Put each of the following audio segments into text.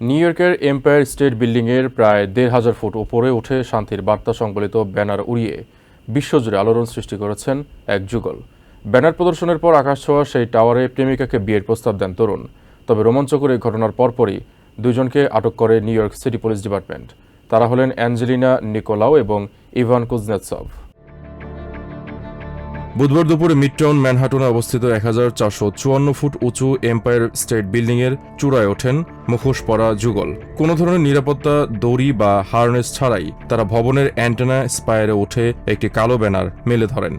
New ইয়র্কের empire state বিল্ডিংয়ের প্রায় ১,৫০০ ফুট উপরে উঠে শান্তির বার্তা সংবলিত ব্যানার উড়িয়ে বিশ্বজুড়ে আলোড়ন সৃষ্টি করেছেন এক যুগল। ব্যানার প্রদর্শনের পর আকাশ ছোঁয়া সেই টাওয়ারে প্রেমিকাকে বিয়ের প্রস্তাব দেন তরুণ। তবে রোমাঞ্চকর এই ঘটনার পরপরই দুজনকে আটক করে new York city police department. তারা হলেন অ্যাঞ্জেলিনা নিকোলাও এবং ইভান কুজনেৎসভ। বুধবার দুপুরে মিডটাউন ম্যানহাটনে অবস্থিত ১,৪৫৪ ফুট উঁচু এম্পায়ার স্টেট বিল্ডিংয়ের চূড়ায় ওঠেন মুখোশ পরা যুগল। কোনো ধরনের নিরাপত্তা দড়ি বা হার্নেস ছাড়াই তারা ভবনের অ্যান্টেনা স্পায়ারে উঠে একটি কালো ব্যানার মেলে ধরেন।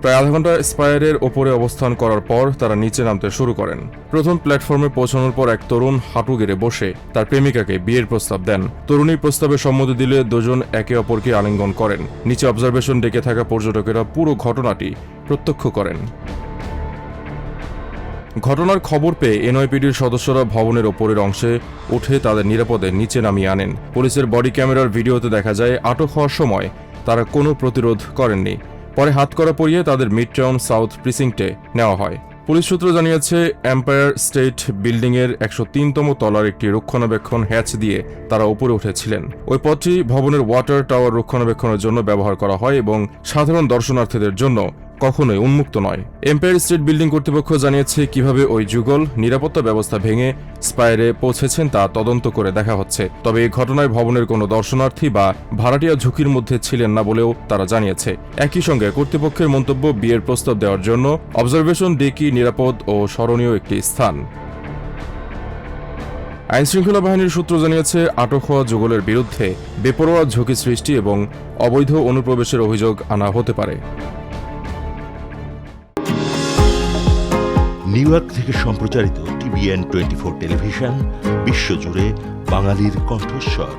প্রায় আধা ঘন্টা স্পায়ারের ওপরে অবস্থান করার পর তারা নিচে নামতে শুরু করেন। প্রথম প্ল্যাটফর্মে পৌঁছানোর পর এক তরুণ হাঁটু গেড়ে বসে তার প্রেমিকাকে বিয়ের প্রস্তাব দেন। তরুণীর প্রস্তাবে সম্মতি দিলে দুজন একে অপরকে আলিঙ্গন করেন। নিচে অবজারভেশন ডেকে থাকা পর্যটকেরা পুরো ঘটনাটি প্রত্যক্ষ করেন। ঘটনার খবর পেয়ে এনওয়াইপিডির সদস্যরা ভবনের ওপরের অংশে উঠে তাদের নিরাপদে নিচে নামিয়ে আনেন। পুলিশের বডি ক্যামেরার ভিডিওতে দেখা যায় আটক হওয়ার সময় তারা কোনো প্রতিরোধ করেননি। পরে হাতকড়া পরিয়ে তাদের মিডটাউন সাউথ প্রিসিংক্টে নেওয়া হয়। পুলিশ সূত্র জানিয়েছে, এম্পায়ার স্টেট বিল্ডিংয়ের ১০৩তম তলার একটি রক্ষণাবেক্ষণ হ্যাচ দিয়ে তারা উপরে উঠেছিলেন। ওই পথটি ভবনের ওয়াটার টাওয়ার রক্ষণাবেক্ষণের জন্য ব্যবহার করা হয় এবং সাধারণ দর্শনার্থীদের জন্য কখনোই উন্মুক্ত নয়। এম্পায়ার স্টেট বিল্ডিং কর্তৃপক্ষ জানিয়েছে কিভাবে ওই যুগল নিরাপত্তা ব্যবস্থা ভেঙে স্পায়ারে পৌঁছেছেন তা তদন্ত করে দেখা হচ্ছে। তবে এই ঘটনায় ভবনের কোনো দর্শনার্থী বা ভাড়াটিয়া ঝুঁকির মধ্যে ছিলেন না বলেও তারা জানিয়েছে। একই সঙ্গে কর্তৃপক্ষের মন্তব্য, বিয়ের প্রস্তাব দেওয়ার জন্য অবজারভেশন ডেকি নিরাপদ ও স্মরণীয় একটি স্থান। আইনশৃঙ্খলা বাহিনীর সূত্র জানিয়েছে, আটক হওয়া যুগলের বিরুদ্ধে বেপরোয়া ঝুঁকি সৃষ্টি এবং অবৈধ অনুপ্রবেশের অভিযোগ আনা হতে পারে। নিউ ইয়র্ক থেকে সম্প্রচারিত TVN24 টেলিভিশন বিশ্বজুড়ে বাঙালির কণ্ঠস্বর।